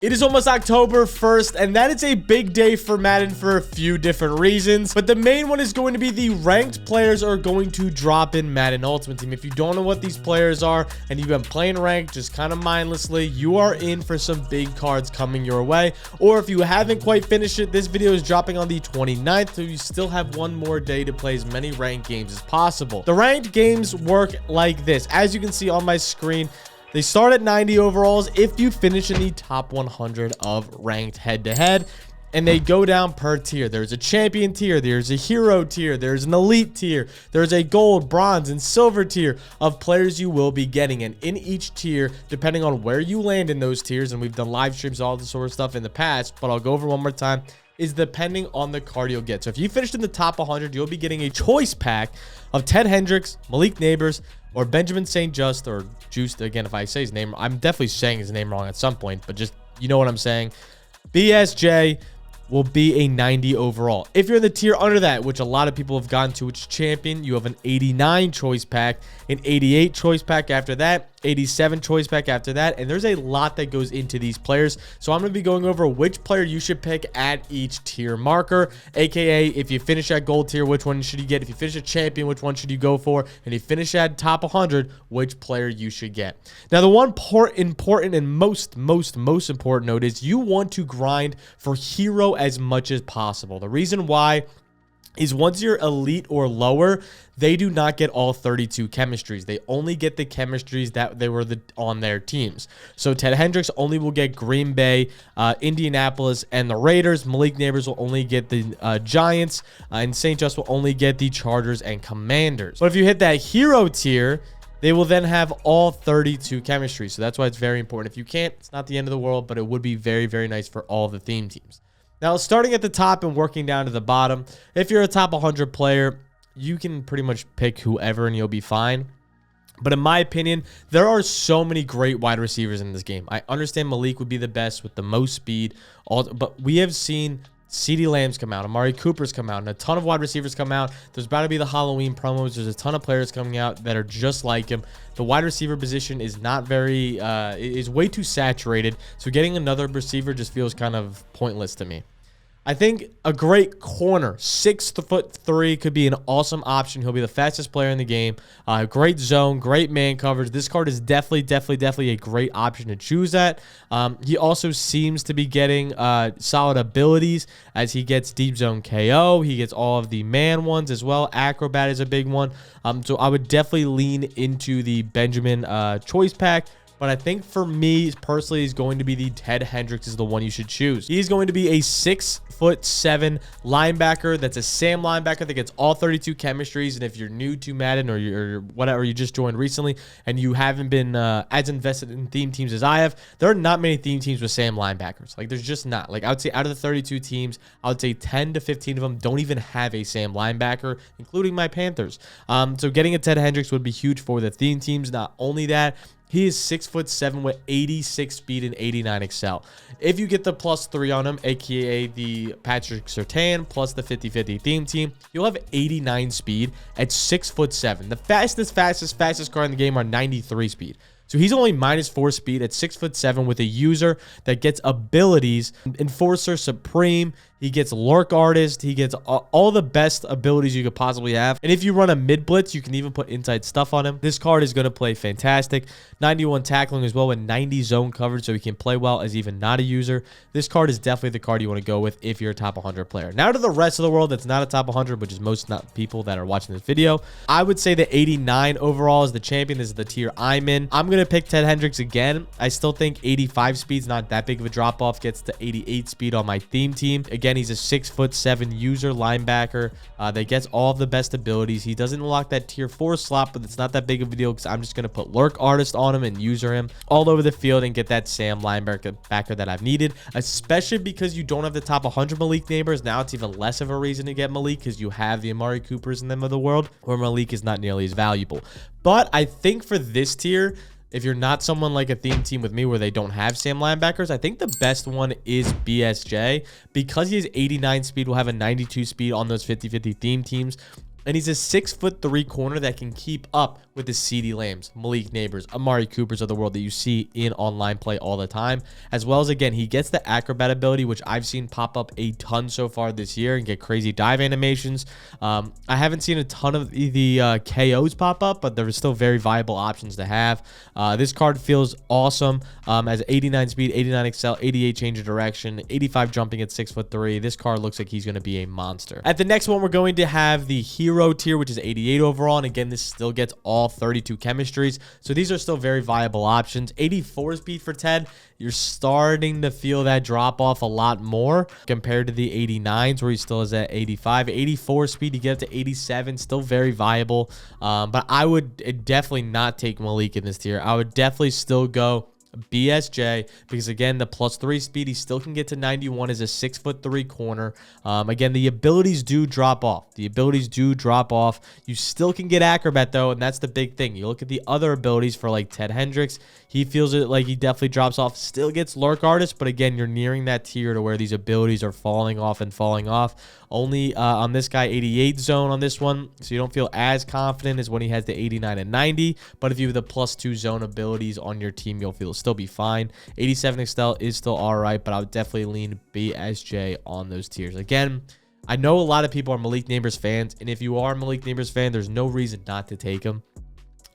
It is almost October 1st, and that is a big day for Madden for a few different reasons. But the main one is going to be the ranked players are going to drop in Madden Ultimate Team. If you don't know what these players are and you've been playing ranked just kind of mindlessly, you are in for some big cards coming your way. Or if you haven't quite finished it, this video is dropping on the 29th, so you still have one more day to play as many ranked games as possible. The ranked games work like this. As you can see on my screen, they start at 90 overalls if you finish in the top 100 of ranked head-to-head, and they go down per tier. There's a champion tier, there's a hero tier, there's an elite tier, there's a gold, bronze, and silver tier of players you will be getting. And in each tier, depending on where you land in those tiers, and we've done live streams, all this sort of stuff in the past, but I'll go over one more time, is depending on the card you'll get. So if you finished in the top 100, you'll be getting a choice pack of Ted Hendricks, Malik Nabers, or Benjamin St-Juste, or Juste, again, if I say his name, I'm definitely saying his name wrong at some point, but just, you know what I'm saying. BSJ will be a 90 overall. If you're in the tier under that, which a lot of people have gotten to, which is champion, you have an 89 choice pack, an 88 choice pack after that, 87 choice pack after that, and there's a lot that goes into these players. So I'm going to be going over which player you should pick at each tier marker, aka if you finish at gold tier, which one should you get? If you finish at champion, which one should you go for? And if you finish at top 100, which player you should get. Now, the one important and most important note is you want to grind for hero as much as possible. The reason why is once you're elite or lower, they do not get all 32 chemistries. They only get the chemistries that they were on their teams. So Ted Hendricks only will get Green Bay, Indianapolis, and the Raiders. Malik Nabers will only get the Giants, and St-Juste will only get the Chargers and Commanders. But if you hit that hero tier, they will then have all 32 chemistries. So that's why it's very important. If you can't, it's not the end of the world, but it would be very, very nice for all the theme teams. Now, starting at the top and working down to the bottom, if you're a top 100 player, you can pretty much pick whoever and you'll be fine. But in my opinion, there are so many great wide receivers in this game. I understand Malik would be the best with the most speed, but we have seen CeeDee Lamb's come out, Amari Cooper's come out, and a ton of wide receivers come out. There's about to be the Halloween promos. There's a ton of players coming out that are just like him. The wide receiver position is not very, is way too saturated. So getting another receiver just feels kind of pointless to me. I think a great corner, 6'3", could be an awesome option. He'll be the fastest player in the game. Great zone, great man coverage. This card is definitely a great option to choose at. He also seems to be getting solid abilities as he gets deep zone KO. He gets all of the man ones as well. Acrobat is a big one. So I would definitely lean into the Benjamin choice pack. But I think for me, personally, is going to be the Ted Hendricks is the one you should choose. He's going to be a 6'7" linebacker. That's a Sam linebacker that gets all 32 chemistries. And if you're new to Madden or you're whatever, you just joined recently and you haven't been as invested in theme teams as I have, there are not many theme teams with Sam linebackers. Like, there's just not. Like, I would say out of the 32 teams, I would say 10 to 15 of them don't even have a Sam linebacker, including my Panthers. So getting a Ted Hendricks would be huge for the theme teams. Not only that, he is 6'7" with 86 speed and 89 excel. If you get the +3 on him, aka the Patrick Surtain plus the 50-50 theme team, you'll have 89 speed at 6'7". The fastest car in the game are 93 speed. So he's only -4 speed at 6'7" with a user that gets abilities, Enforcer, Supreme. He gets Lurk Artist. He gets all the best abilities you could possibly have. And if you run a mid blitz, you can even put inside stuff on him. This card is going to play fantastic. 91 tackling as well with 90 zone coverage, so he can play well as even not a user. This card is definitely the card you want to go with if you're a top 100 player. Now to the rest of the world that's not a top 100, which is most not people that are watching this video. I would say the 89 overall is the champion. This is the tier I'm in. I'm going to pick Ted Hendricks again. I still think 85 speed's not that big of a drop off. Gets to 88 speed on my theme team. Again, he's a 6'7" user linebacker that gets all of the best abilities. He doesn't unlock that tier 4 slot, but it's not that big of a deal because I'm just going to put Lurk Artist on him and user him all over the field and get that Sam linebacker that I've needed, especially because you don't have the top 100 Malik Nabers. Now it's even less of a reason to get Malik because you have the Amari Coopers and them of the world, where Malik is not nearly as valuable. But I think for this tier, if you're not someone like a theme team with me where they don't have Sam linebackers, I think the best one is BSJ because he has 89 speed, will have a 92 speed on those 50-50 theme teams. And he's a 6'3" corner that can keep up with with the CD Lambs, Malik Nabers, Amari Coopers of the world that you see in online play all the time. As well as, again, he gets the acrobat ability, which I've seen pop up a ton so far this year and get crazy dive animations. I haven't seen a ton of the KOs pop up, but there are still very viable options to have. This card feels awesome. As 89 speed, 89 excel, 88 change of direction, 85 jumping at 6'3". This card looks like he's going to be a monster. At the next one, we're going to have the hero tier, which is 88 overall. And again, this still gets all 32 chemistries. So these are still very viable options. 84 speed for Ted. You're starting to feel that drop off a lot more compared to the 89s where he still is at 85. 84 speed, you get up to 87, still very viable. But I would definitely not take Malik in this tier. I would definitely still go BSJ, because again, the +3 speed, he still can get to 91 as a 6'3" corner. Again, the abilities do drop off. You still can get acrobat though, and that's the big thing. You look at the other abilities for like Ted Hendricks, he feels it like he definitely drops off. Still gets lurk artist, but again, you're nearing that tier to where these abilities are falling off. Only on this guy, 88 zone on this one, so you don't feel as confident as when he has the 89 and 90. But if you have the +2 zone abilities on your team, you'll still be fine. 87 Excel is still all right, but I would definitely lean BSJ on those tiers. Again, I know a lot of people are Malik Nabers fans, and if you are a Malik Nabers fan, there's no reason not to take him.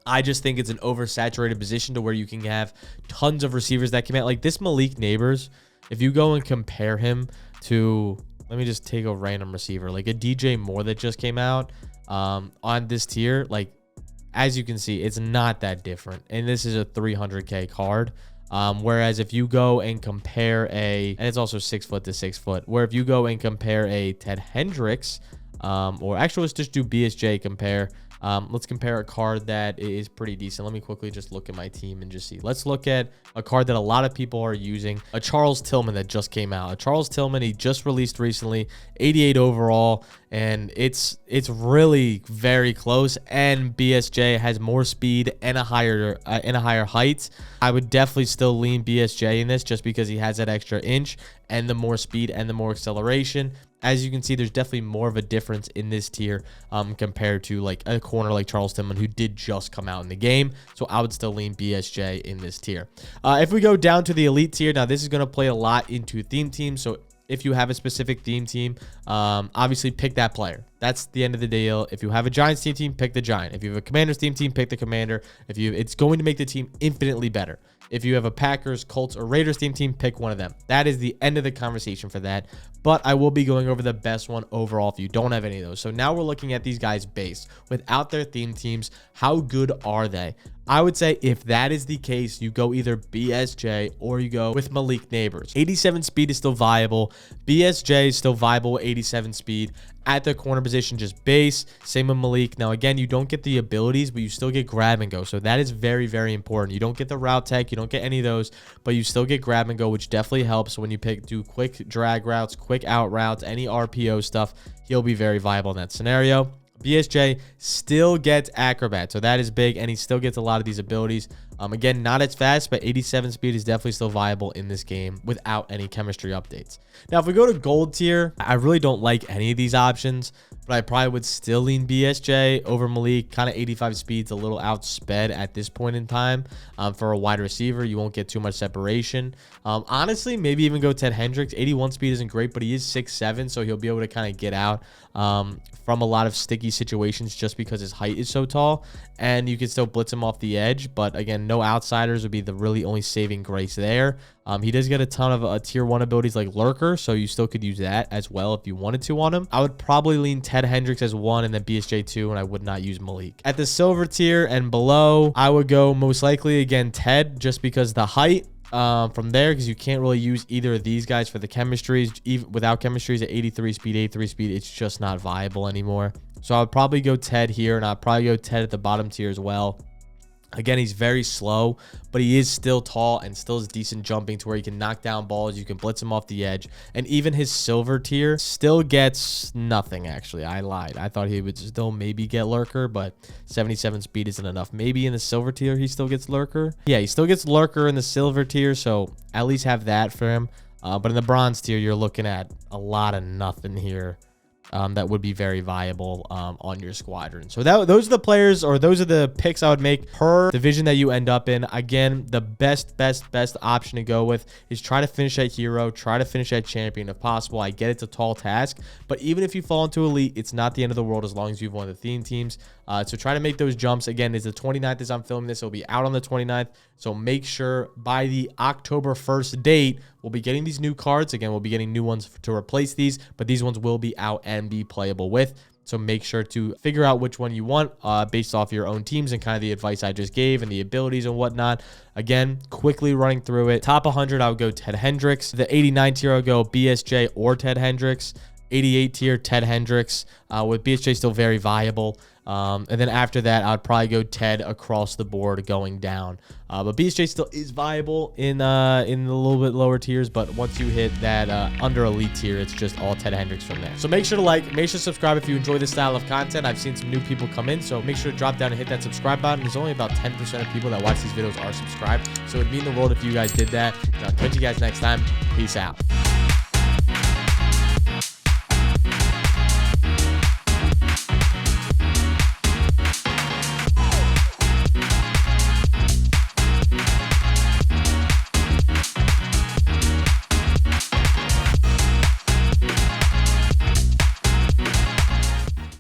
I just think it's an oversaturated position to where you can have tons of receivers that come out. Like this Malik Nabers, if you go and compare him to, let me just take a random receiver, like a DJ Moore that just came out on this tier, like as you can see, it's not that different. And this is a 300K card. Whereas if you go and compare and it's also 6 foot to 6 foot, where if you go and compare a Ted Hendricks, or actually let's just do BSJ compare. Let's compare a card that is pretty decent. Let me quickly just look at my team and just see. Let's look at a card that a lot of people are using, a Charles Tillman that just came out. A Charles Tillman, he just released recently, 88 overall, and it's really very close. And BSJ has more speed and a higher height. I would definitely still lean BSJ in this just because he has that extra inch and the more speed and the more acceleration. As you can see, there's definitely more of a difference in this tier compared to like a corner like Charles Tillman, who did just come out in the game. So I would still lean BSJ in this tier. If we go down to the elite tier, now this is going to play a lot into theme teams. So if you have a specific theme team, obviously pick that player. That's the end of the deal. If you have a Giants team, pick the Giant. If you have a Commanders team, pick the Commander. It's going to make the team infinitely better. If you have a Packers, Colts, or Raiders team, pick one of them. That is the end of the conversation for that. But I will be going over the best one overall if you don't have any of those. So now we're looking at these guys base without their theme teams. How good are they? I would say if that is the case, you go either BSJ or you go with Malik Nabers. 87 speed is still viable. BSJ is still viable with 87 speed. At the corner position, just base. Same with Malik. Now, again, you don't get the abilities, but you still get grab and go. So that is very, very important. You don't get the route tech. You don't get any of those, but you still get grab and go, which definitely helps when you do quick drag routes, quick out routes, any RPO stuff. He'll be very viable in that scenario. BSJ still gets acrobat, so that is big, and he still gets a lot of these abilities. Again, not as fast, but 87 speed is definitely still viable in this game without any chemistry updates. Now, if we go to gold tier, I really don't like any of these options, but I probably would still lean BSJ over Malik. Kind of 85 speed's a little outsped at this point in time. For a wide receiver, you won't get too much separation. Honestly, maybe even go Ted Hendricks. 81 speed isn't great, but he is 6'7", so he'll be able to kind of get out from a lot of sticky situations just because his height is so tall, and you can still blitz him off the edge. But again, no outsiders would be the really only saving grace there. He does get a ton of tier 1 abilities like Lurker, so you still could use that as well if you wanted to on him. I would probably lean Ted Hendricks as 1 and then BSJ 2, and I would not use Malik. At the silver tier and below, I would go most likely, again, Ted, just because the height. From there, because you can't really use either of these guys for the chemistries. Even without chemistries at 83 speed, it's just not viable anymore. So I would probably go Ted here, and I'd probably go Ted at the bottom tier as well. Again, he's very slow, but he is still tall and still has decent jumping to where he can knock down balls. You can blitz him off the edge. And even his silver tier still gets nothing, actually. I lied. I thought he would still maybe get Lurker, but 77 speed isn't enough. Maybe in the silver tier, he still gets Lurker. Yeah, he still gets Lurker in the silver tier, so at least have that for him. But in the bronze tier, you're looking at a lot of nothing here. that would be very viable on your squadron. So those are the players, or those are the picks I would make per division that you end up in. Again, the best option to go with is try to finish at hero, try to finish at champion if possible. I get it's a tall task, but even if you fall into elite, it's not the end of the world as long as you've won the theme teams. So try to make those jumps. Again, it's the 29th as I'm filming this. It'll be out on the 29th. So make sure by the October 1st date, we'll be getting these new cards. Again, we'll be getting new ones to replace these, but these ones will be out and be playable with. So make sure to figure out which one you want based off your own teams and kind of the advice I just gave and the abilities and whatnot. Again, quickly running through it. Top 100, I would go Ted Hendricks. The 89 tier, I would go BSJ or Ted Hendricks. 88 tier, Ted Hendricks, with BSJ still very viable. And then after that, I'd probably go Ted across the board going down. But BSJ still is viable in a little bit lower tiers. But once you hit that under elite tier, it's just all Ted Hendricks from there. So make sure to like, make sure to subscribe if you enjoy this style of content. I've seen some new people come in, so make sure to drop down and hit that subscribe button. There's only about 10% of people that watch these videos are subscribed, so it'd mean the world if you guys did that. And I'll catch you guys next time. Peace out.